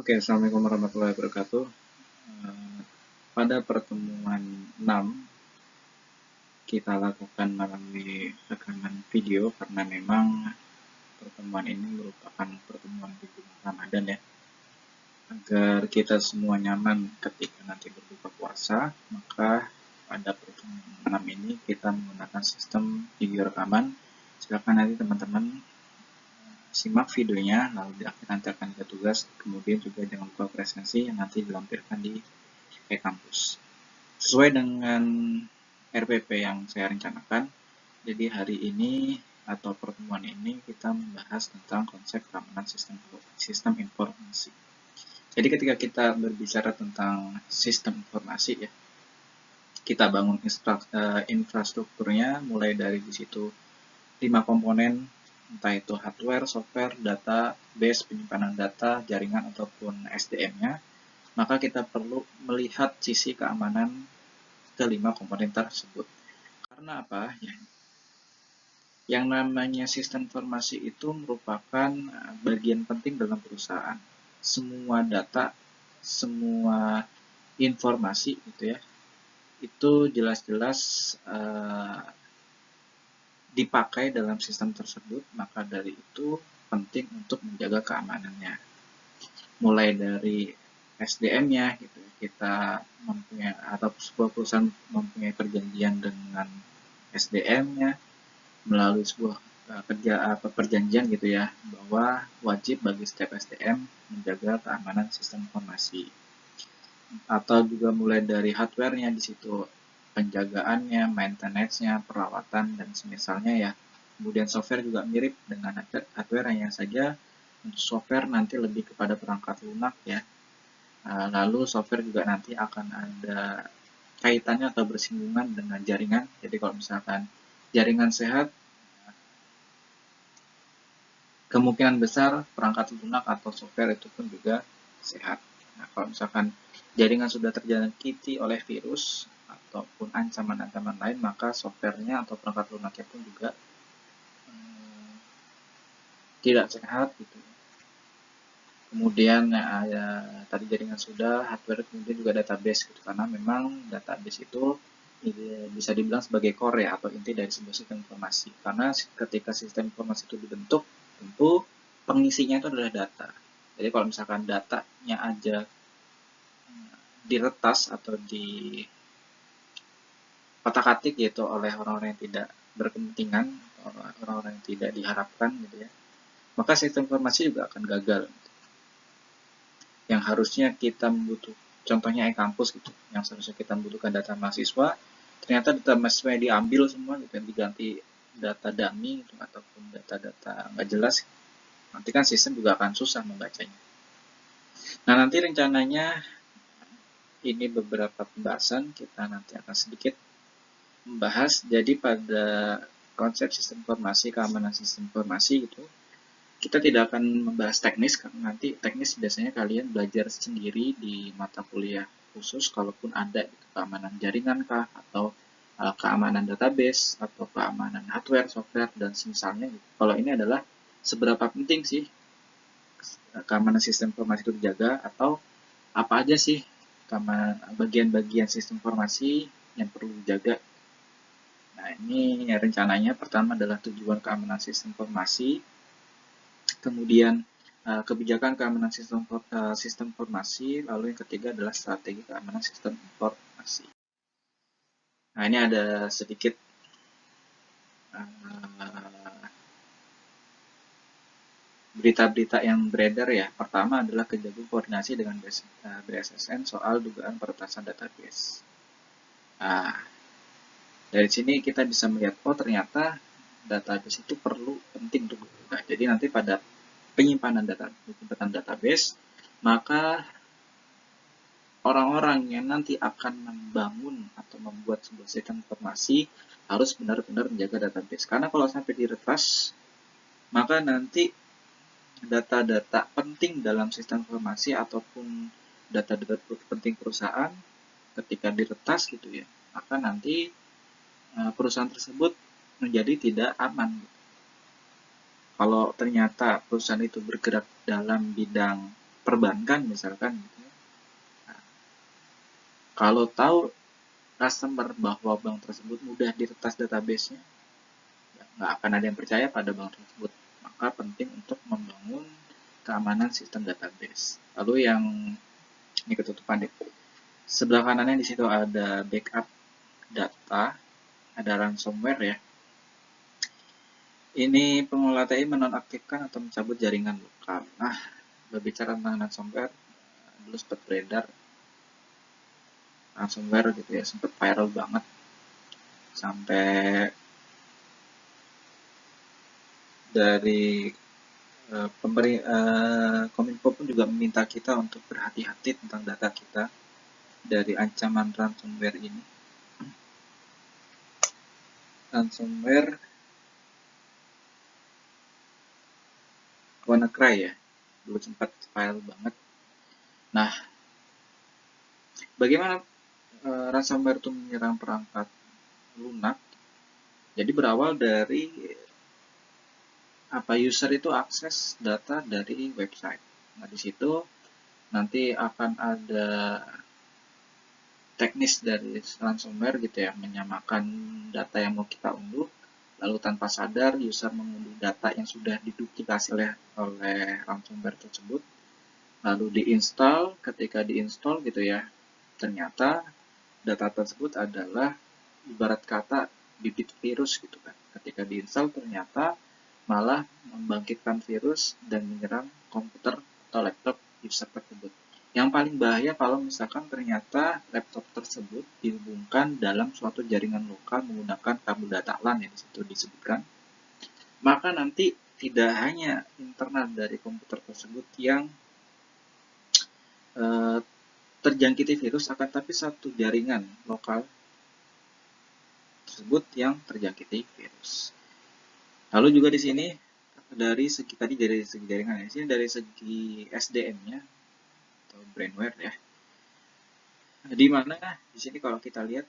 Oke, Assalamualaikum warahmatullahi wabarakatuh. Pada pertemuan 6, kita lakukan melalui rekaman video karena memang pertemuan ini merupakan pertemuan di bulan Ramadan ya. Agar kita semua nyaman ketika nanti berbuka puasa, maka pada pertemuan 6 ini kita menggunakan sistem video rekaman. Silakan nanti teman-teman simak videonya, lalu di akhir nanti akan ada tugas, kemudian juga jangan lupa presensi yang nanti dilampirkan di e-kampus. Sesuai dengan RPP yang saya rencanakan, jadi hari ini atau pertemuan ini kita membahas tentang konsep keamanan sistem informasi. Jadi ketika kita berbicara tentang sistem informasi ya, kita bangun infrastrukturnya mulai dari di situ 5 komponen, entah itu hardware, software, data, base, penyimpanan data, jaringan ataupun SDM-nya, maka kita perlu melihat sisi keamanan kelima komponen tersebut. Karena apa? Yang namanya sistem informasi itu merupakan bagian penting dalam perusahaan. Semua data, semua informasi gitu ya, itu jelas-jelas dipakai dalam sistem tersebut, maka dari itu penting untuk menjaga keamanannya. Mulai dari SDM-nya gitu, kita mempunyai atau sebuah perusahaan mempunyai perjanjian dengan SDM-nya melalui sebuah perjanjian gitu ya, bahwa wajib bagi setiap SDM menjaga keamanan sistem informasi. Atau juga mulai dari hardware-nya di situ, penjagaannya, maintenance-nya, perawatan dan semisalnya ya. Kemudian software juga mirip dengan hardware-nya saja. Untuk software nanti lebih kepada perangkat lunak ya. Lalu software juga nanti akan ada kaitannya atau bersinggungan dengan jaringan. Jadi kalau misalkan jaringan sehat, kemungkinan besar perangkat lunak atau software itu pun juga sehat. Nah, kalau misalkan jaringan sudah terjangkiti oleh virus ataupun ancaman-ancaman lain, maka softwarenya atau perangkat lunaknya pun juga tidak sehat gitu. Kemudian tadi jaringan sudah, hardware, kemudian juga database gitu, karena memang database itu bisa dibilang sebagai core ya, atau inti dari sebuah sistem informasi. Karena ketika sistem informasi itu dibentuk, tentu pengisinya itu adalah data. Jadi kalau misalkan datanya aja diretas atau di otak-atik gitu oleh orang-orang yang tidak berkepentingan, orang-orang yang tidak diharapkan gitu ya, maka sistem informasi juga akan gagal. Yang harusnya kita contohnya e-kampus gitu, yang seharusnya kita membutuhkan data mahasiswa, ternyata data mahasiswa diambil semua gitu, diganti data dummy gitu, ataupun data-data nggak jelas, nanti kan sistem juga akan susah membacanya. Nah, nanti rencananya ini beberapa pembahasan kita nanti akan sedikit membahas. Jadi pada konsep sistem informasi, keamanan sistem informasi itu, kita tidak akan membahas teknis, karena nanti teknis biasanya kalian belajar sendiri di mata kuliah khusus, kalaupun ada gitu, keamanan jaringan kah, atau keamanan database, atau keamanan hardware, software, dan semisalnya gitu. Kalau ini adalah seberapa penting sih keamanan sistem informasi itu dijaga, atau apa aja sih bagian-bagian sistem informasi yang perlu dijaga. Nah, ini rencananya pertama adalah tujuan keamanan sistem informasi, kemudian kebijakan keamanan sistem informasi, lalu yang ketiga adalah strategi keamanan sistem informasi. Nah, ini ada sedikit berita-berita yang beredar ya. Pertama adalah Kejagung koordinasi dengan BSSN soal dugaan peretasan database. Nah, dari sini kita bisa melihat, oh ternyata database itu penting untuk dibuka. Jadi nanti pada penyimpanan database, maka orang-orang yang nanti akan membangun atau membuat sebuah sistem informasi harus benar-benar menjaga database. Karena kalau sampai diretas, maka nanti data-data penting dalam sistem informasi ataupun data-data penting perusahaan ketika diretas gitu ya, maka nanti perusahaan tersebut menjadi tidak aman. Kalau ternyata perusahaan itu bergerak dalam bidang perbankan misalkan gitu ya. Nah, kalau tahu customer bahwa bank tersebut mudah diretas database-nya, ya, nggak akan ada yang percaya pada bank tersebut. Maka penting untuk membangun keamanan sistem database. Lalu yang ini ketutupan deh. Sebelah kanannya di situ ada backup data, ada ransomware ya. Ini pengelola TI menonaktifkan atau mencabut jaringan lokal. Nah, berbicara tentang ransomware, dulu sempat beredar ransomware gitu ya, sempat viral banget sampai dari Kominfo pun juga meminta kita untuk berhati-hati tentang data kita dari ancaman ransomware ini. Ransomware WannaCry ya, dulu sempat viral banget. Nah, bagaimana ransomware itu menyerang perangkat lunak? Jadi berawal dari user itu akses data dari website. Nah, di situ nanti akan ada teknis dari ransomware gitu ya, menyamakan data yang mau kita unduh, lalu tanpa sadar user mengunduh data yang sudah diduplikasi oleh ransomware tersebut, lalu diinstal. Ketika diinstal gitu ya, ternyata data tersebut adalah ibarat kata bibit virus gitu kan. Ketika diinstal ternyata malah membangkitkan virus dan menyerang komputer atau laptop user tersebut. Yang paling bahaya kalau misalkan ternyata laptop tersebut dihubungkan dalam suatu jaringan lokal menggunakan kabel data LAN yang disitu disebutkan. Maka nanti tidak hanya internal dari komputer tersebut yang terjangkiti virus, akan tapi satu jaringan lokal tersebut yang terjangkiti virus. Lalu juga di sini dari segi jaringan, di sini dari segi SDM-nya atau brandware ya. Di mana di sini kalau kita lihat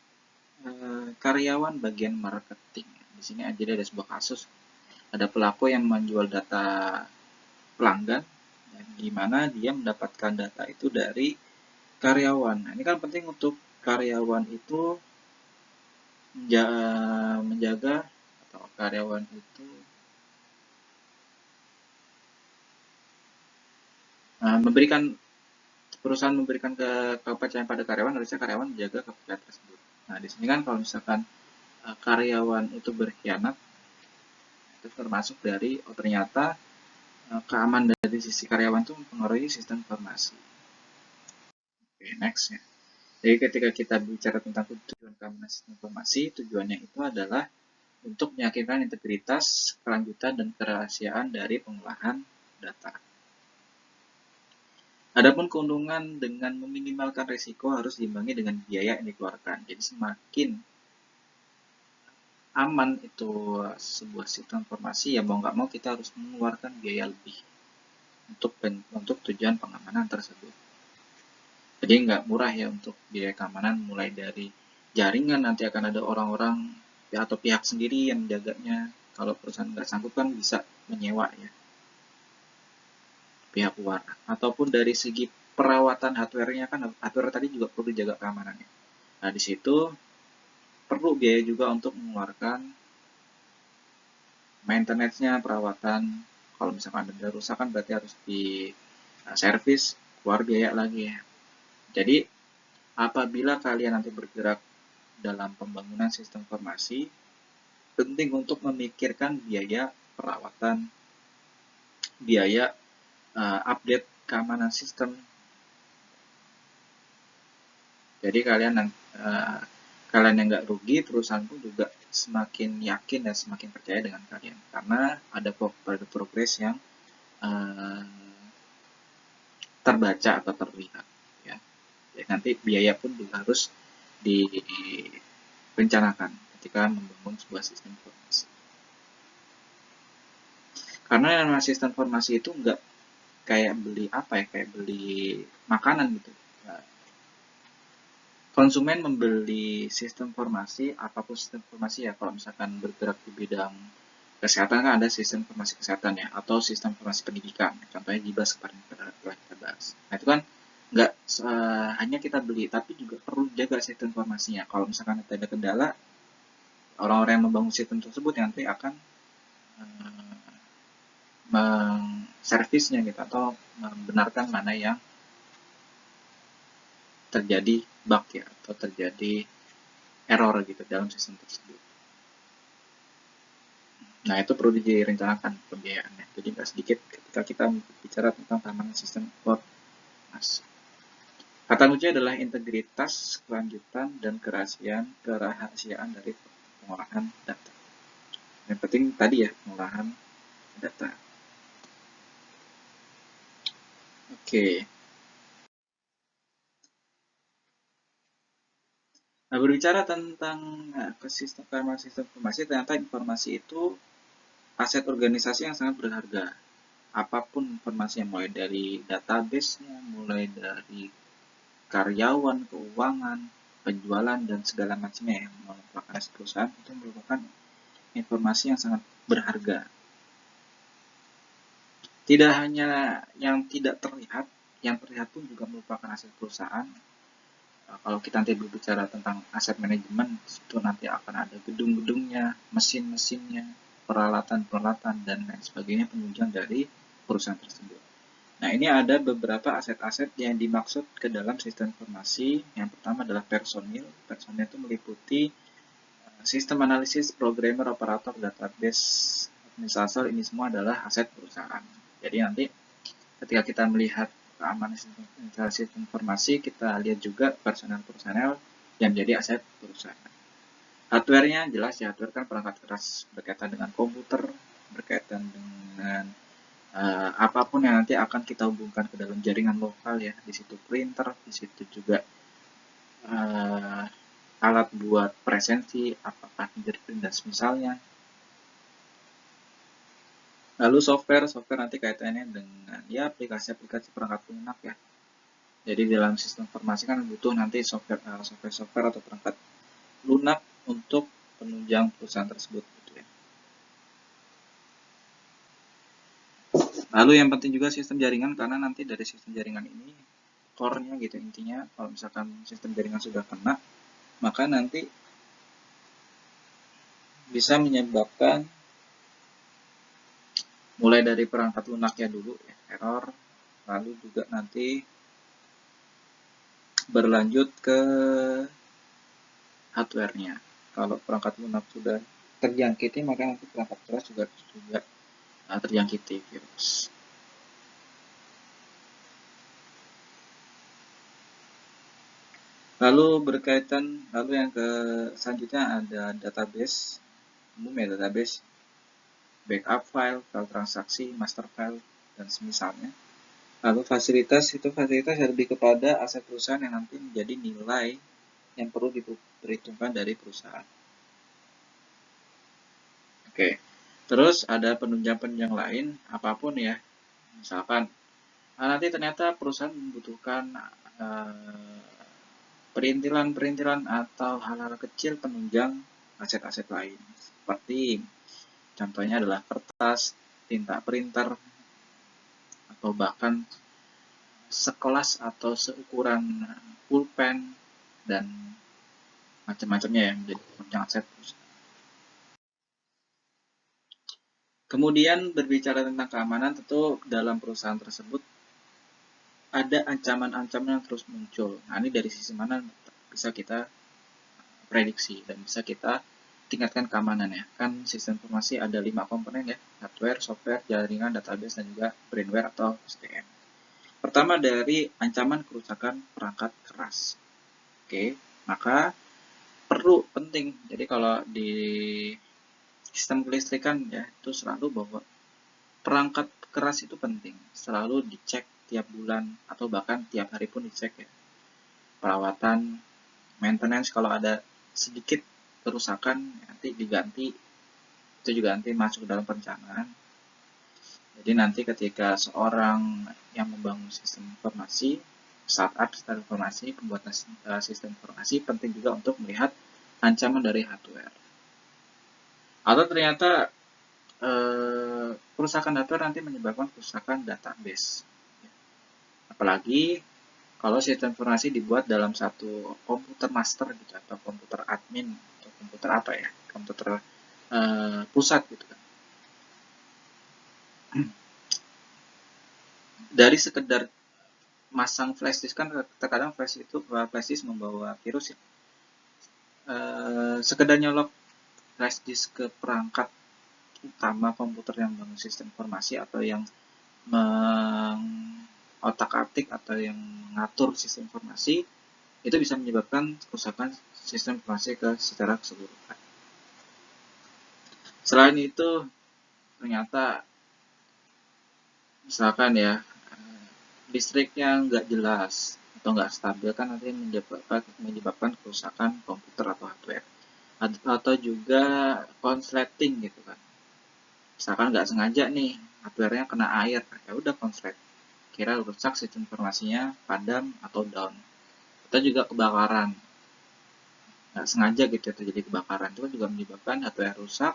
karyawan bagian marketing. Di sini jadi ada sebuah kasus, ada pelaku yang menjual data pelanggan, di mana dia mendapatkan data itu dari karyawan. Nah, ini kan penting untuk karyawan itu menjaga atau karyawan itu perusahaan memberikan kepercayaan pada karyawan, harusnya karyawan menjaga kepercayaan tersebut. Nah, di sini kan kalau misalkan karyawan itu berkhianat, itu termasuk dari ternyata keamanan dari sisi karyawan itu mempengaruhi sistem informasi. Oke, next ya. Jadi ketika kita bicara tentang tujuan keamanan sistem informasi, tujuannya itu adalah untuk meyakinkan integritas, kelanjutan, dan kerahasiaan dari pengolahan data. Adapun keuntungan dengan meminimalkan risiko harus diimbangi dengan biaya yang dikeluarkan. Jadi semakin aman itu sebuah sistem informasi, ya mau nggak mau kita harus mengeluarkan biaya lebih untuk tujuan pengamanan tersebut. Jadi nggak murah ya untuk biaya keamanan, mulai dari jaringan nanti akan ada orang-orang atau pihak sendiri yang menjaganya. Kalau perusahaan nggak sanggup kan bisa menyewa ya pihak luar. Ataupun dari segi perawatan hardware-nya, kan hardware tadi juga perlu dijaga keamanannya. Nah, di situ perlu biaya juga untuk mengeluarkan maintenance-nya, perawatan. Kalau misalkan ada rusak kan berarti harus di servis, keluar biaya lagi ya. Jadi apabila kalian nanti bergerak dalam pembangunan sistem informasi, penting untuk memikirkan biaya perawatan, biaya update keamanan sistem. Jadi kalian yang nggak rugi, perusahaan pun juga semakin yakin dan semakin percaya dengan kalian, karena ada progres yang terbaca atau terlihat ya. Jadi nanti biaya pun juga harus direncanakan ketika membangun sebuah sistem informasi. Karena namanya sistem informasi itu nggak kayak beli kayak beli makanan gitu. Konsumen membeli sistem informasi, apapun sistem informasi ya, kalau misalkan bergerak di bidang kesehatan kan ada sistem informasi kesehatan ya, atau sistem informasi pendidikan. Contohnya GIBAS kemarin telah kita bahas. Nah, itu kan nggak hanya kita beli, tapi juga perlu jaga sistem informasinya. Kalau misalkan ada kendala, orang-orang yang membangun sistem tersebut nanti akan servisnya gitu, atau membenarkan mana yang terjadi bug ya, atau terjadi error gitu dalam sistem tersebut. Nah, itu perlu direncanakan pembiayaannya. Jadi nggak sedikit ketika kita bicara tentang keamanan sistem informasi. Kata kunci adalah integritas, kelanjutan, dan kerahasiaan dari pengolahan data. Yang penting tadi ya, pengolahan data. Oke. Nah, berbicara tentang keamanan sistem informasi, ternyata informasi itu aset organisasi yang sangat berharga. Apapun informasinya, mulai dari database-nya, mulai dari karyawan, keuangan, penjualan, dan segala macamnya yang merupakan aset perusahaan, itu merupakan informasi yang sangat berharga. Tidak hanya yang tidak terlihat, yang terlihat pun juga merupakan aset perusahaan. Kalau kita nanti berbicara tentang aset manajemen, itu nanti akan ada gedung-gedungnya, mesin-mesinnya, peralatan-peralatan, dan lain sebagainya penunjang dari perusahaan tersebut. Nah, ini ada beberapa aset-aset yang dimaksud ke dalam sistem informasi. Yang pertama adalah personil. Personil itu meliputi sistem analisis, programmer, operator, database, administrator. Ini semua adalah aset perusahaan. Jadi nanti ketika kita melihat keamanan sistem informasi, kita lihat juga personel-personel yang menjadi aset perusahaan. Hardware-nya jelas ya, hardware kan perangkat keras berkaitan dengan komputer, berkaitan dengan apapun yang nanti akan kita hubungkan ke dalam jaringan lokal ya. Di situ printer, di situ juga alat buat presensi, apakah fingerprint dan semisalnya. Lalu software nanti kaitannya dengan ya aplikasi-aplikasi perangkat lunak ya. Jadi dalam sistem informasi kan butuh nanti software atau perangkat lunak untuk penunjang perusahaan tersebut gitu ya. Lalu yang penting juga sistem jaringan, karena nanti dari sistem jaringan ini core-nya gitu intinya, kalau misalkan sistem jaringan sudah kena, maka nanti bisa menyebabkan mulai dari perangkat lunaknya dulu ya, error, lalu juga nanti berlanjut ke hardware-nya. Kalau perangkat lunak sudah terjangkiti, maka nanti perangkat keras juga terjangkiti virus. Lalu yang ke selanjutnya ada database, umum ya, database, backup file, file transaksi, master file, dan semisalnya. Lalu fasilitas lebih kepada aset perusahaan yang nanti menjadi nilai yang perlu diperhitungkan dari perusahaan. Oke, terus ada penunjang-penunjang lain, apapun ya, misalkan nanti ternyata perusahaan membutuhkan perintilan atau hal-hal kecil penunjang aset-aset lain, seperti contohnya adalah kertas, tinta printer, atau bahkan sekelas atau seukuran pulpen dan macam-macamnya yang menjadi penunjang aset. Kemudian berbicara tentang keamanan, tentu dalam perusahaan tersebut ada ancaman-ancaman yang terus muncul. Nah, ini dari sisi mana bisa kita prediksi dan bisa kita tingkatkan keamanannya. Kan sistem informasi ada 5 komponen ya, hardware, software, jaringan, database, dan juga brainware atau SDM. Pertama dari ancaman kerusakan perangkat keras. Oke, maka penting. Jadi kalau di sistem kelistrikan ya, itu selalu bahwa perangkat keras itu penting. Selalu dicek tiap bulan atau bahkan tiap hari pun dicek ya. Perawatan, maintenance, kalau ada sedikit kerusakan nanti diganti, itu juga nanti masuk dalam perencanaan. Jadi nanti ketika seorang yang membangun sistem informasi, startup sistem informasi, pembuatan sistem informasi, penting juga untuk melihat ancaman dari hardware. Atau ternyata kerusakan hardware nanti menyebabkan kerusakan database. Apalagi kalau sistem informasi dibuat dalam satu komputer master gitu, atau komputer admin, atau komputer apa ya, komputer pusat gitu kan. Dari sekedar masang flash disk, kan terkadang flash disk membawa virus ya. Sekedar nyolok flash disk ke perangkat utama komputer yang membangun sistem informasi, atau yang mengotak-atik atau yang mengatur sistem informasi, itu bisa menyebabkan kerusakan sistem informasi secara keseluruhan. Selain itu, ternyata misalkan ya, listriknya nggak jelas atau nggak stabil, kan nanti menyebabkan kerusakan komputer atau hardware. Atau juga konsleting gitu kan. Misalkan nggak sengaja nih, hardware-nya kena air, ya udah konslet. Kira rusak sistem informasinya, padam atau down. Atau juga kebakaran. Nggak sengaja gitu ya, terjadi kebakaran, itu juga menyebabkan hardware rusak,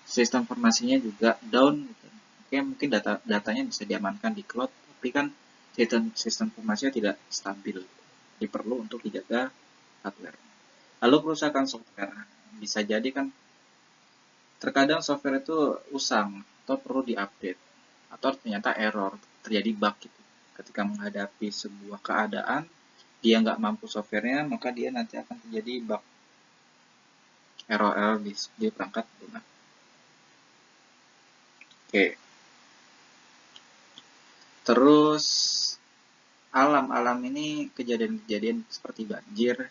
sistem informasinya juga down gitu. Oke, mungkin datanya bisa diamankan di cloud, tapi kan sistem informasinya tidak stabil. Jadi perlu untuk dijaga hardware. Lalu kerusakan software, bisa jadi kan terkadang software itu usang atau perlu diupdate, atau ternyata error, terjadi bug gitu. Ketika menghadapi sebuah keadaan dia nggak mampu softwarenya, maka dia nanti akan terjadi bug, error di perangkat lunak. Oke. Terus alam ini kejadian-kejadian seperti banjir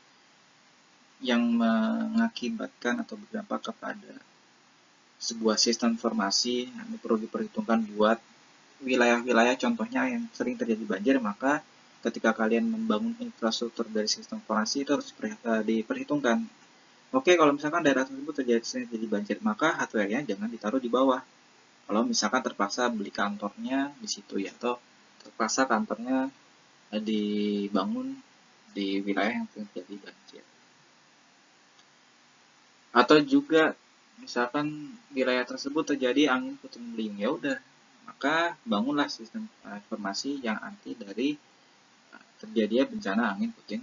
yang mengakibatkan atau berdampak kepada sebuah sistem informasi, ini perlu diperhitungkan buat wilayah-wilayah contohnya yang sering terjadi banjir. Maka ketika kalian membangun infrastruktur dari sistem informasi, itu harus diperhitungkan. Oke, kalau misalkan daerah tersebut sering terjadi banjir, maka hardware-nya jangan ditaruh di bawah. Kalau misalkan terpaksa beli kantornya di situ ya, atau terpaksa kantornya dibangun di wilayah yang sering terjadi banjir. Atau juga misalkan wilayah tersebut terjadi angin puting beliung, ya udah, maka bangunlah sistem informasi yang anti dari terjadinya bencana angin puting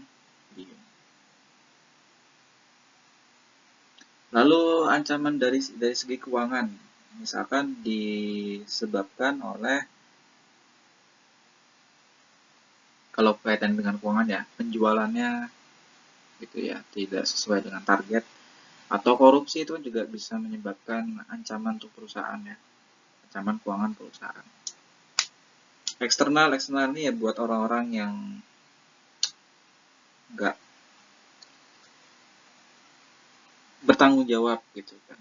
beliung. Lalu ancaman dari segi keuangan, misalkan disebabkan oleh, kalau kaitan dengan keuangan ya, penjualannya gitu ya tidak sesuai dengan target, atau korupsi, itu juga bisa menyebabkan ancaman untuk perusahaan ya, ancaman keuangan perusahaan. Eksternal ini ya buat orang-orang yang nggak bertanggung jawab gitu kan,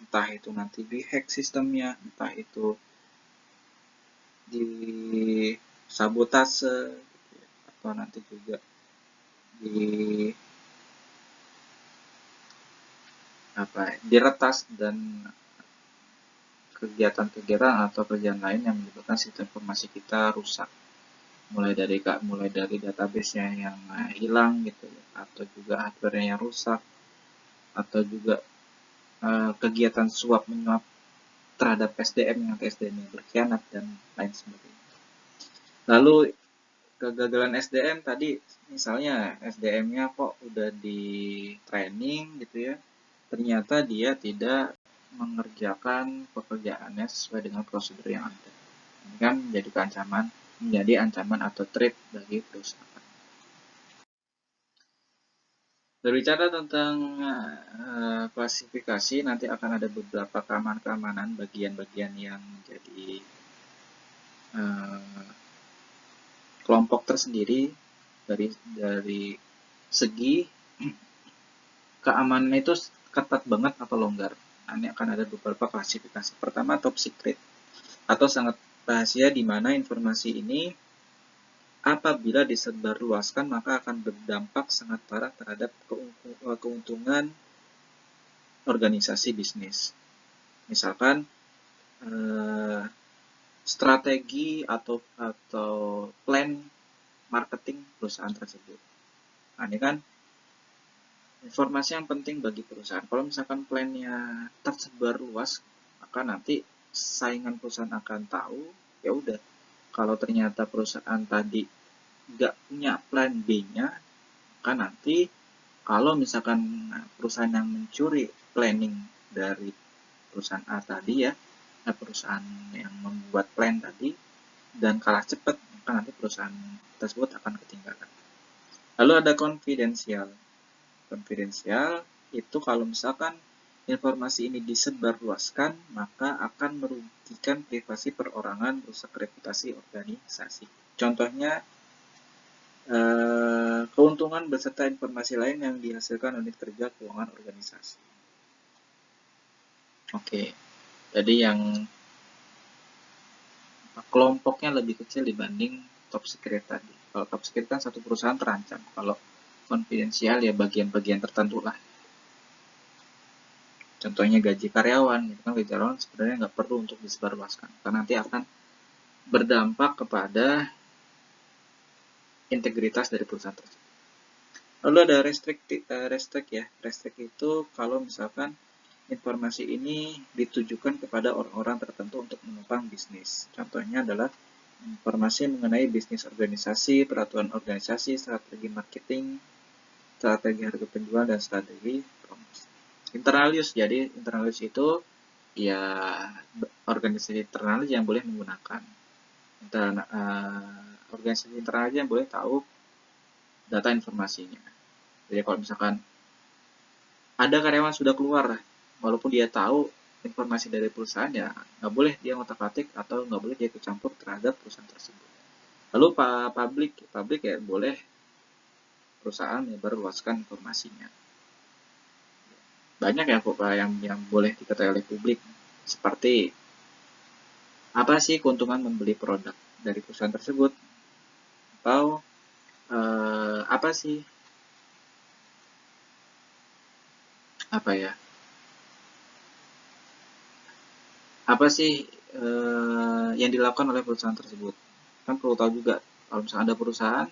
entah itu nanti dihack sistemnya, entah itu di sabotase gitu ya, atau nanti juga di diretas, dan kegiatan-kegiatan atau kerjaan lain yang menyebabkan sistem informasi kita rusak, mulai dari database-nya yang hilang gitu ya, atau juga hardware-nya yang rusak, atau juga kegiatan suap menyuap terhadap SDM yang SDM-nya berkhianat dan lain sebagainya. Lalu kegagalan SDM tadi, misalnya SDM-nya kok udah di training gitu ya, ternyata dia tidak mengerjakan pekerjaannya sesuai dengan prosedur yang ada. Ini kan menjadi ancaman atau threat bagi perusahaan. Berbicara tentang klasifikasi, nanti akan ada beberapa keamanan bagian-bagian yang menjadi kelompok tersendiri dari segi keamanan itu ketat banget atau longgar. Nah, ini akan ada beberapa klasifikasi. Pertama, top secret atau sangat rahasia, di mana informasi ini apabila disebarluaskan maka akan berdampak sangat parah terhadap keuntungan organisasi bisnis. Misalkan strategi atau plan marketing perusahaan tersebut. Nah, ini kan informasi yang penting bagi perusahaan. Kalau misalkan plannya tersebar luas, maka nanti saingan perusahaan akan tahu, ya udah, kalau ternyata perusahaan tadi nggak punya plan B-nya, kan nanti kalau misalkan perusahaan yang mencuri planning dari perusahaan A tadi ya, perusahaan yang membuat plan tadi dan kalah cepat, maka nanti perusahaan tersebut akan ketinggalan. Lalu ada konfidensial. Konfidensial itu kalau misalkan informasi ini disebarluaskan, maka akan merugikan privasi perorangan, rusak reputasi organisasi. Contohnya, keuntungan beserta informasi lain yang dihasilkan unit kerja keuangan organisasi. Oke, jadi yang kelompoknya lebih kecil dibanding top secret tadi. Kalau top secret kan satu perusahaan terancam. Kalau konfidensial ya bagian-bagian tertentu lah. Contohnya gaji karyawan, gitu kan, gaji karyawan sebenarnya nggak perlu untuk disebarluaskan, karena nanti akan berdampak kepada integritas dari perusahaan tersebut. Lalu ada restrict ya. Restrict itu kalau misalkan informasi ini ditujukan kepada orang-orang tertentu untuk menopang bisnis. Contohnya adalah informasi mengenai bisnis organisasi, peraturan organisasi, strategi marketing, strategi harga penjual, dan strategi promosi. Internal use, jadi internal use itu ya organisasi internal yang boleh menggunakan. Organisasi internal yang boleh tahu data informasinya. Jadi kalau misalkan ada karyawan sudah keluar, walaupun dia tahu informasi dari perusahaan, ya nggak boleh dia ngotak-atik atau nggak boleh dia ikut campur terhadap perusahaan tersebut. Lalu publik ya boleh perusahaan menyebarluaskan informasinya. Banyak ya yang boleh diketahui oleh publik, seperti apa sih keuntungan membeli produk dari perusahaan tersebut, atau apa sih yang dilakukan oleh perusahaan tersebut. Kan perlu tahu juga, kalau misalnya ada perusahaan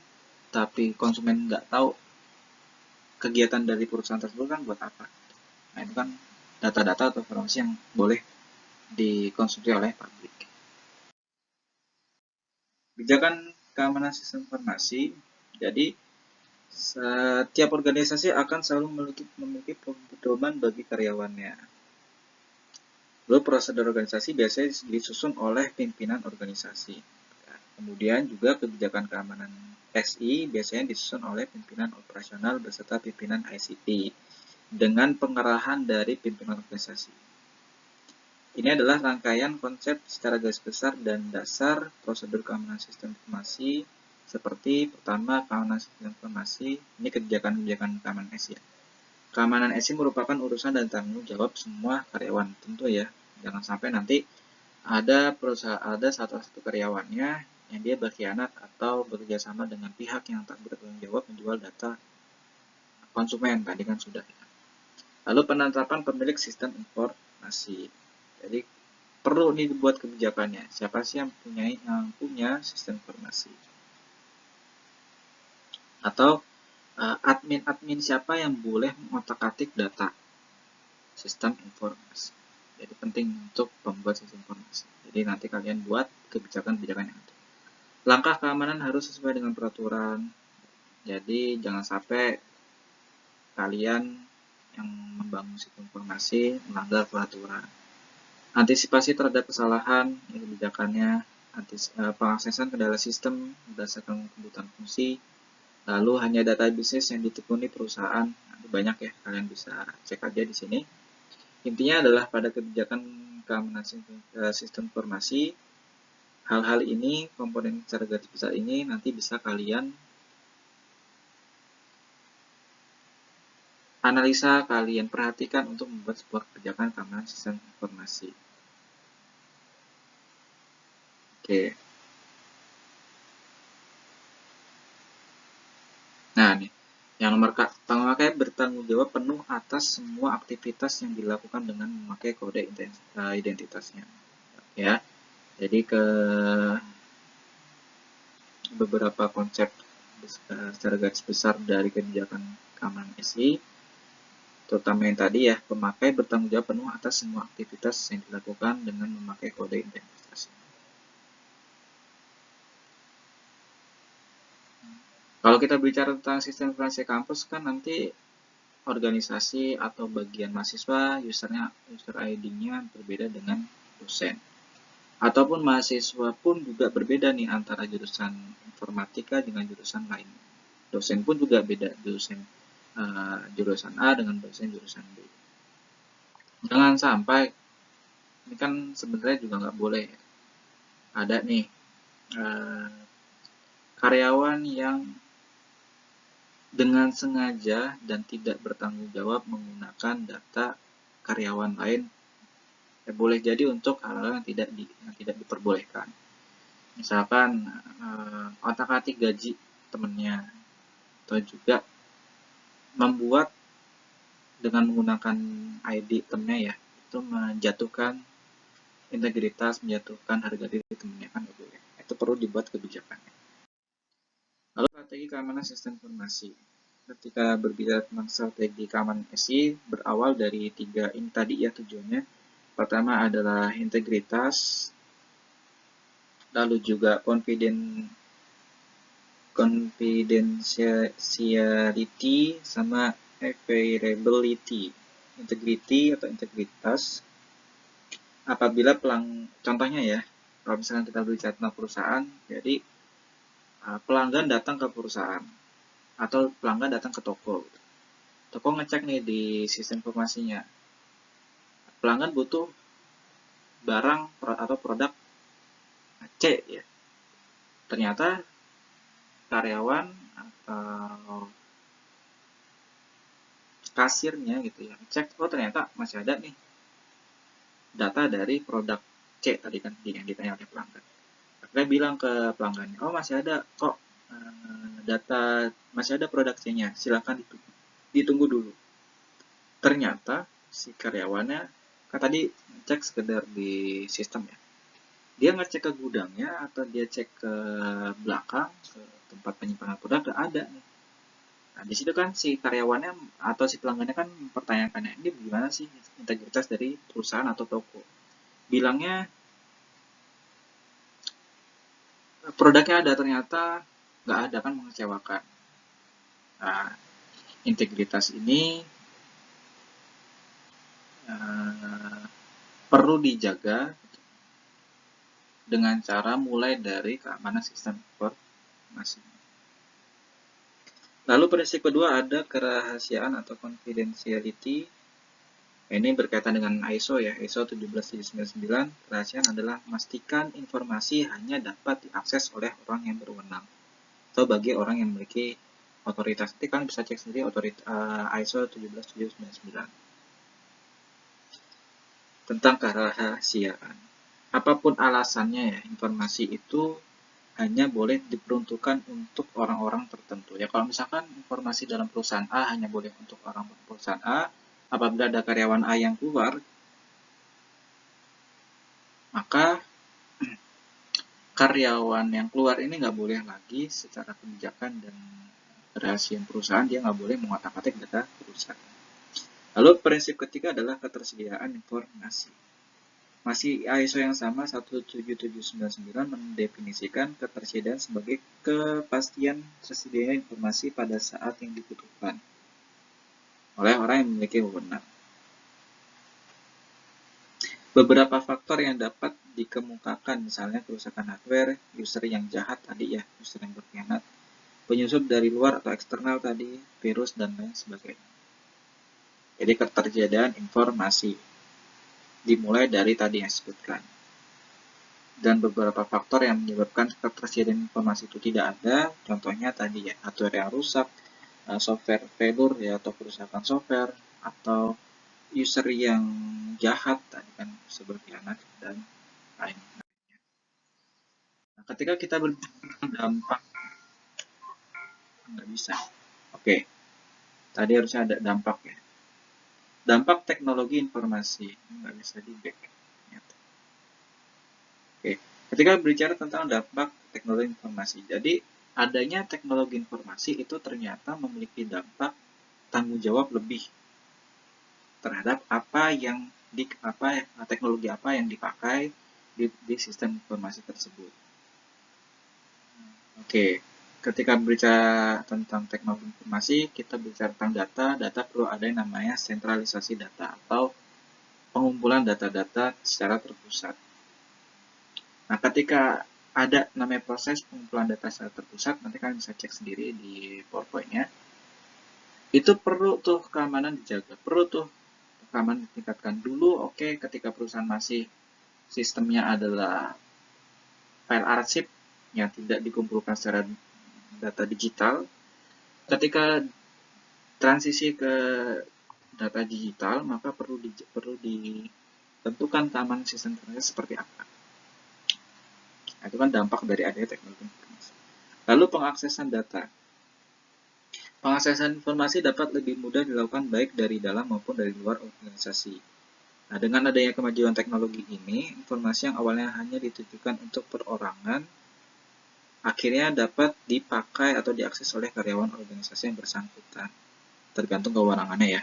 tapi konsumen nggak tahu kegiatan dari perusahaan tersebut kan buat apa. Nah, itu kan data-data atau informasi yang boleh dikonsumsi oleh publik. Kebijakan keamanan sistem informasi, jadi setiap organisasi akan selalu memiliki pedoman bagi karyawannya. Lalu prosedur organisasi biasanya disusun oleh pimpinan organisasi. Kemudian juga kebijakan keamanan SI biasanya disusun oleh pimpinan operasional beserta pimpinan ICT dengan pengerahan dari pimpinan organisasi. Ini adalah rangkaian konsep secara garis besar dan dasar prosedur keamanan sistem informasi, seperti pertama keamanan sistem informasi, ini kebijakan keamanan SI. Keamanan SI merupakan urusan dan tanggung jawab semua karyawan, tentu ya. Jangan sampai nanti ada satu karyawannya yang dia berkhianat atau bekerjasama dengan pihak yang tak bertanggung jawab menjual data konsumen, tadi kan sudah. Lalu penetapan pemilik sistem informasi. Jadi perlu nih dibuat kebijakannya. Siapa sih yang punya sistem informasi? Atau admin siapa yang boleh mengotak-atik data sistem informasi. Jadi penting untuk pembuat sistem informasi. Jadi nanti kalian buat kebijakan-kebijakan yang ada. Langkah keamanan harus sesuai dengan peraturan. Jadi jangan sampai kalian yang membangun sistem informasi melanggar peraturan. Antisipasi terhadap kesalahan, kebijakannya, pengaksesan ke dalam sistem berdasarkan kebutuhan fungsi, lalu hanya data bisnis yang ditekuni perusahaan. Banyak ya, kalian bisa cek aja di sini. Intinya adalah pada kebijakan keamanan sistem informasi, hal-hal ini, komponen secara garis besar ini nanti bisa kalian analisa, kalian perhatikan untuk membuat sebuah kebijakan keamanan sistem informasi. Oke. Nah, nih. Yang nomor pemakai bertanggung jawab penuh atas semua aktivitas yang dilakukan dengan memakai kode identitasnya. Ya. Jadi ke beberapa konsep secara garis besar dari kebijakan keamanan SI, terutama yang tadi ya, pemakai bertanggung jawab penuh atas semua aktivitas yang dilakukan dengan memakai kode identitas. Kalau kita bicara tentang sistem informasi kampus kan nanti organisasi atau bagian mahasiswa user ID-nya berbeda dengan dosen. Ataupun mahasiswa pun juga berbeda nih antara jurusan informatika dengan jurusan lain. Dosen pun juga beda, jurusan A dengan dosen jurusan B. Jangan sampai, ini kan sebenarnya juga nggak boleh ya. Ada nih karyawan yang dengan sengaja dan tidak bertanggung jawab menggunakan data karyawan lain, ya boleh jadi untuk hal-hal yang tidak diperbolehkan. Misalkan otak-atik gaji temennya, atau juga membuat dengan menggunakan ID temennya ya, itu menjatuhkan integritas, menjatuhkan harga diri temennya, kan nggak boleh. Itu perlu dibuat kebijakannya. Lalu strategi keamanan sistem informasi. Ketika berbicara tentang strategi keamanan SI, berawal dari 3 ini tadi ya tujuannya. Pertama adalah integritas, lalu juga confidentiality, sama availability. Integrity atau integritas apabila contohnya ya, kalau misalkan kita berbicara tentang perusahaan, jadi pelanggan datang ke perusahaan atau pelanggan datang ke toko. Toko ngecek nih di sistem informasinya, pelanggan butuh barang atau produk C ya. Ternyata karyawan atau kasirnya gitu ya, cek, oh ternyata masih ada nih data dari produk C tadi kan yang ditanya oleh pelanggan. Akhirnya bilang ke pelanggannya, oh masih ada kok data, masih ada produk C-nya, silakan ditunggu dulu. Ternyata si karyawannya kan tadi cek sekedar di sistem ya, dia ngecek ke gudangnya atau dia cek ke belakang ke tempat penyimpanan produk, gak ada nih. Nah, di situ kan si karyawannya atau si pelanggannya kan mempertanyakan, ini gimana sih integritas dari perusahaan atau toko. Bilangnya produknya ada, ternyata nggak ada, kan mengecewakan. Nah, integritas ini perlu dijaga dengan cara mulai dari keamanan sistem informasi. Lalu prinsip kedua ada kerahasiaan atau confidentiality. Ini berkaitan dengan ISO ya, ISO 17799. Kerahasiaan adalah memastikan informasi hanya dapat diakses oleh orang yang berwenang atau bagi orang yang memiliki otoritas. Nanti kalian bisa cek sendiri ISO 17799 tentang kerahasiaan. Apapun alasannya ya, informasi itu hanya boleh diperuntukkan untuk orang-orang tertentu. Ya kalau misalkan informasi dalam perusahaan A hanya boleh untuk orang perusahaan A, apabila ada karyawan A yang keluar, maka karyawan yang keluar ini nggak boleh lagi secara kebijakan dan rahasia perusahaan, dia nggak boleh mengotak-atik data perusahaan. Lalu prinsip ketiga adalah ketersediaan informasi. Masih ISO yang sama 17799 mendefinisikan ketersediaan sebagai kepastian tersedianya informasi pada saat yang dibutuhkan oleh orang yang memiliki wewenang. Beberapa faktor yang dapat dikemukakan, misalnya kerusakan hardware, user yang jahat tadi ya, user yang berkhianat, penyusup dari luar atau eksternal tadi, virus, dan lain sebagainya. Jadi ketersediaan informasi dimulai dari tadi yang disebutkan. Dan beberapa faktor yang menyebabkan ketersediaan informasi itu tidak ada, contohnya tadi ya, hardware yang rusak, software failure ya, atau kerusakan software, atau user yang jahat tadi kan seperti anak dan lain-lain. Nah, ketika kita berbicara dampak, nggak bisa. Oke, tadi harusnya ada dampak ya. Dampak teknologi informasi, nggak bisa di back. Oke, ketika berbicara tentang dampak teknologi informasi, jadi adanya teknologi informasi itu ternyata memiliki dampak tanggung jawab lebih terhadap teknologi apa yang dipakai di sistem informasi tersebut. Oke, ketika berbicara tentang teknologi informasi, kita bicara tentang data, data perlu ada yang namanya sentralisasi data atau pengumpulan data-data secara terpusat. Nah, ketika ada namanya proses pengumpulan data secara terpusat, nanti kalian bisa cek sendiri di PowerPoint-nya. Itu perlu tuh keamanan dijaga, perlu tuh keamanan ditingkatkan dulu. Oke, ketika perusahaan masih sistemnya adalah file arsip yang tidak dikumpulkan secara data digital, ketika transisi ke data digital, maka perlu ditentukan keamanan sistem informasi seperti apa. Nah, itu kan dampak dari adanya teknologi informasi. Lalu pengaksesan data. Pengaksesan informasi dapat lebih mudah dilakukan baik dari dalam maupun dari luar organisasi. Nah, dengan adanya kemajuan teknologi ini, informasi yang awalnya hanya ditujukan untuk perorangan, akhirnya dapat dipakai atau diakses oleh karyawan organisasi yang bersangkutan. Tergantung kewenangannya ya.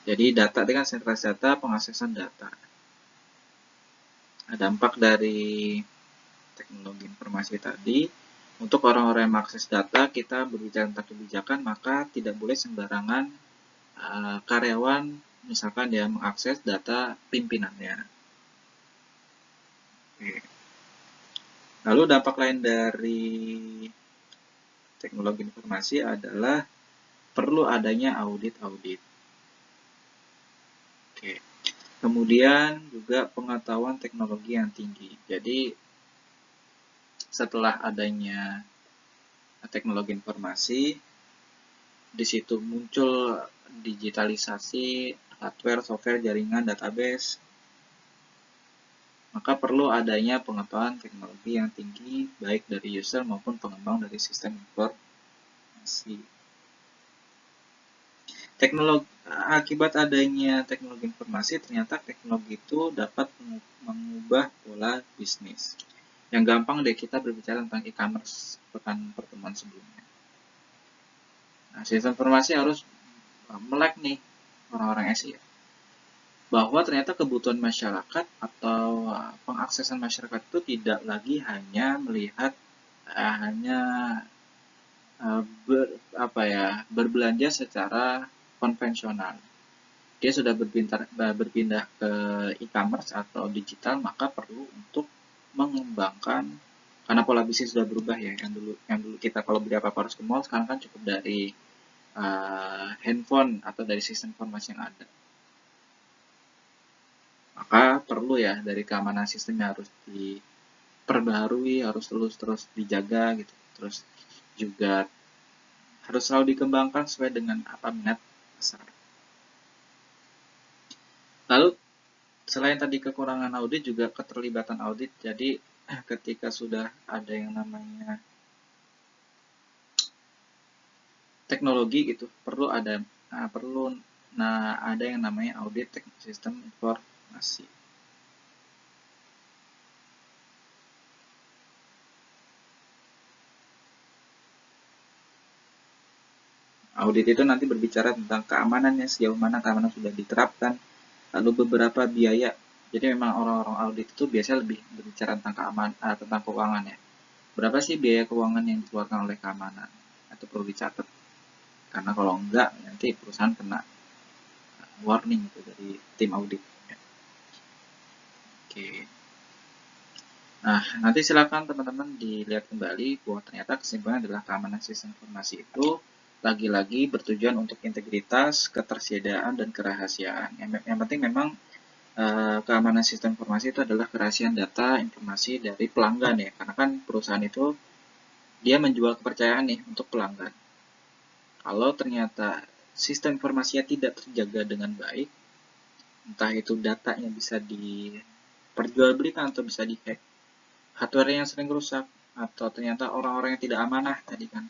Jadi data dengan sentralisasi data, pengaksesan data. Nah, dampak dari teknologi informasi tadi, untuk orang-orang yang mengakses data, kita berbicara tentang kebijakan, maka tidak boleh sembarangan karyawan misalkan dia mengakses data pimpinannya. Oke. Lalu dampak lain dari teknologi informasi adalah perlu adanya audit-audit. Oke. Kemudian juga pengetahuan teknologi yang tinggi. Jadi setelah adanya teknologi informasi, di situ muncul digitalisasi hardware, software, jaringan, database, maka perlu adanya pengetahuan teknologi yang tinggi baik dari user maupun pengembang dari sistem informasi. Akibat adanya teknologi informasi, ternyata teknologi itu dapat mengubah pola bisnis. Yang gampang deh kita berbicara tentang e-commerce pertemuan sebelumnya. Nah, sistem informasi harus melek nih orang-orang SEO bahwa ternyata kebutuhan masyarakat atau pengaksesan masyarakat itu tidak lagi hanya melihat berbelanja secara konvensional. Dia sudah berpindah ke e-commerce atau digital, maka perlu untuk mengembangkan, karena pola bisnis sudah berubah ya. Yang dulu kita kalau beli apa harus ke mall, sekarang kan cukup dari handphone atau dari sistem informasi yang ada. Maka perlu ya dari keamanan sistemnya harus diperbaharui, harus terus dijaga gitu. Terus juga harus selalu dikembangkan sesuai dengan apa minat pasar. Lalu selain tadi kekurangan audit juga keterlibatan audit. Jadi ketika sudah ada yang namanya teknologi gitu, ada yang namanya audit sistem informasi. Audit itu nanti berbicara tentang keamanannya, sejauh mana keamanan sudah diterapkan, lalu beberapa biaya. Jadi memang orang-orang audit itu biasanya lebih berbicara tentang tentang keuangan ya. Berapa sih biaya keuangan yang dikeluarkan oleh keamanan? Itu perlu dicatat. Karena kalau enggak, nanti perusahaan kena warning gitu dari tim audit. Oke. Nah, nanti silakan teman-teman dilihat kembali bahwa ternyata kesimpulannya adalah keamanan sistem informasi itu lagi-lagi bertujuan untuk integritas, ketersediaan, dan kerahasiaan. Yang penting memang keamanan sistem informasi itu adalah kerahasiaan data informasi dari pelanggan ya. Karena kan perusahaan itu dia menjual kepercayaan nih untuk pelanggan. Kalau ternyata sistem informasinya tidak terjaga dengan baik, entah itu datanya bisa diperjualbelikan atau bisa dihack, hardware yang sering rusak, atau ternyata orang-orang yang tidak amanah tadi kan,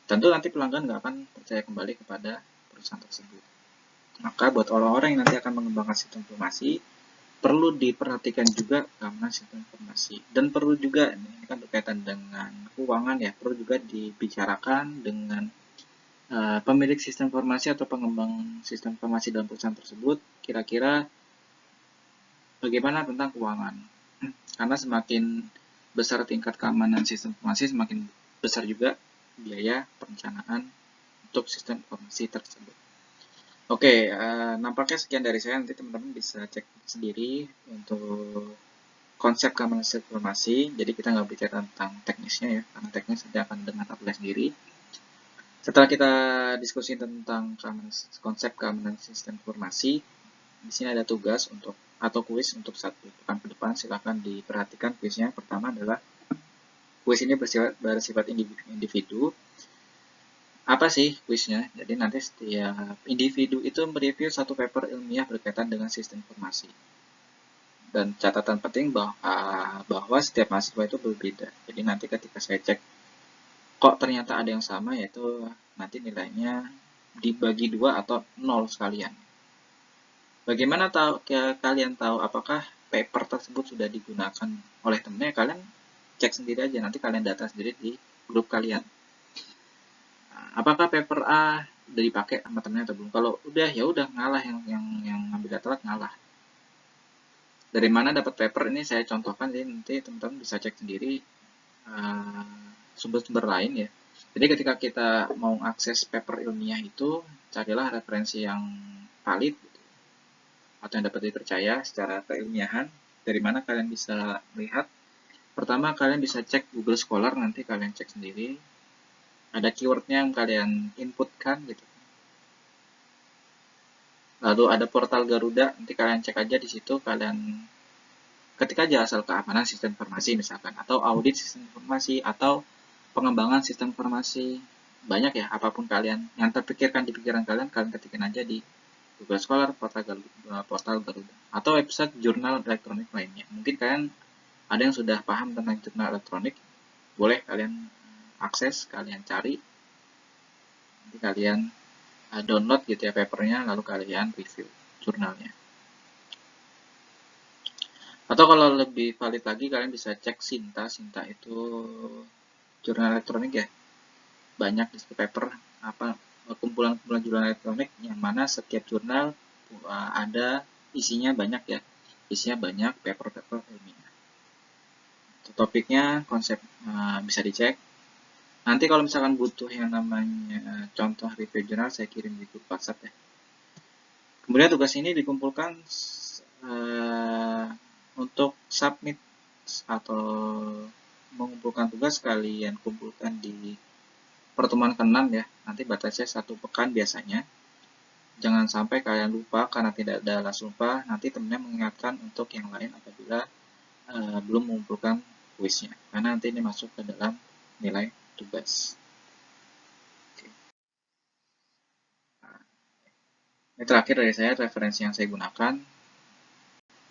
tentu nanti pelanggan nggak akan percaya kembali kepada perusahaan tersebut. Maka buat orang-orang yang nanti akan mengembangkan sistem informasi, perlu diperhatikan juga keamanan sistem informasi. Dan perlu juga, ini kan berkaitan dengan keuangan ya, perlu juga dibicarakan dengan pemilik sistem informasi atau pengembang sistem informasi dalam perusahaan tersebut, kira-kira bagaimana tentang keuangan. Karena semakin besar tingkat keamanan sistem informasi, semakin besar juga biaya perencanaan untuk sistem informasi tersebut. Oke, nampaknya sekian dari saya. Nanti teman-teman bisa cek sendiri untuk konsep keamanan sistem informasi. Jadi kita nggak bicara tentang teknisnya ya, karena teknis nanti akan dengan tabel sendiri. Setelah kita diskusi tentang konsep keamanan sistem informasi, di sini ada tugas untuk atau kuis untuk 1 pekan ke depan. Silahkan diperhatikan kuisnya. Pertama adalah kuis ini bersifat individu. Apa sih kuisnya? Jadi nanti setiap individu itu mereview 1 paper ilmiah berkaitan dengan sistem informasi. Dan catatan penting bahwa setiap mahasiswa itu berbeda. Jadi nanti ketika saya cek kok ternyata ada yang sama, yaitu nanti nilainya dibagi 2 atau 0 sekalian. Bagaimana kalian tahu apakah paper tersebut sudah digunakan oleh temennya? Kalian cek sendiri aja, nanti kalian data sendiri di grup kalian. Apakah paper A udah dipakai sama temennya atau belum? Kalau udah, ya udah, ngalah, yang ngambil data ngalah. Dari mana dapat paper ini saya contohkan, jadi nanti teman-teman bisa cek sendiri sumber-sumber lain ya. Jadi ketika kita mau akses paper ilmiah itu, carilah referensi yang valid atau yang dapat dipercaya secara keilmiahan. Dari mana kalian bisa melihat? Pertama, kalian bisa cek Google Scholar, nanti kalian cek sendiri. Ada keywordnya yang kalian inputkan gitu. Lalu ada portal Garuda, nanti kalian cek aja di situ, kalian ketik aja asal keamanan sistem informasi misalkan, atau audit sistem informasi, atau pengembangan sistem informasi. Banyak ya, apapun kalian yang terpikirkan di pikiran kalian, kalian ketikin aja di Google Scholar, portal Garuda, atau website jurnal elektronik lainnya. Mungkin kalian ada yang sudah paham tentang jurnal elektronik, boleh kalian akses, kalian cari, nanti kalian download gitu ya papernya, lalu kalian review jurnalnya. Atau kalau lebih valid lagi, kalian bisa cek Sinta. Sinta itu jurnal elektronik ya. Banyak di situ paper, kumpulan-kumpulan jurnal elektronik yang mana setiap jurnal ada isinya banyak ya. Isinya banyak paper-paper ilmiah. Topiknya, konsep bisa dicek. Nanti kalau misalkan butuh yang namanya contoh review jurnal, saya kirim di grup WhatsApp ya. Kemudian tugas ini dikumpulkan untuk submit atau mengumpulkan tugas, kalian kumpulkan di pertemuan ke-6 ya. Nanti batasnya 1 pekan biasanya. Jangan sampai kalian lupa, karena tidak ada alas lupa. Nanti temennya mengingatkan untuk yang lain apabila belum mengumpulkan kuisnya. Karena nanti ini masuk ke dalam nilai tugas. Oke. Nah, ini terakhir dari saya, referensi yang saya gunakan.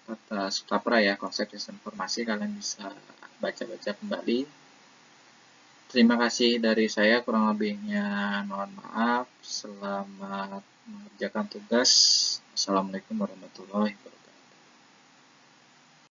Kata Sutapra ya, konsep sistem informasi, kalian bisa baca-baca kembali. Terima kasih dari saya, kurang lebihnya mohon maaf. Selamat mengerjakan tugas. Assalamualaikum warahmatullahi wabarakatuh.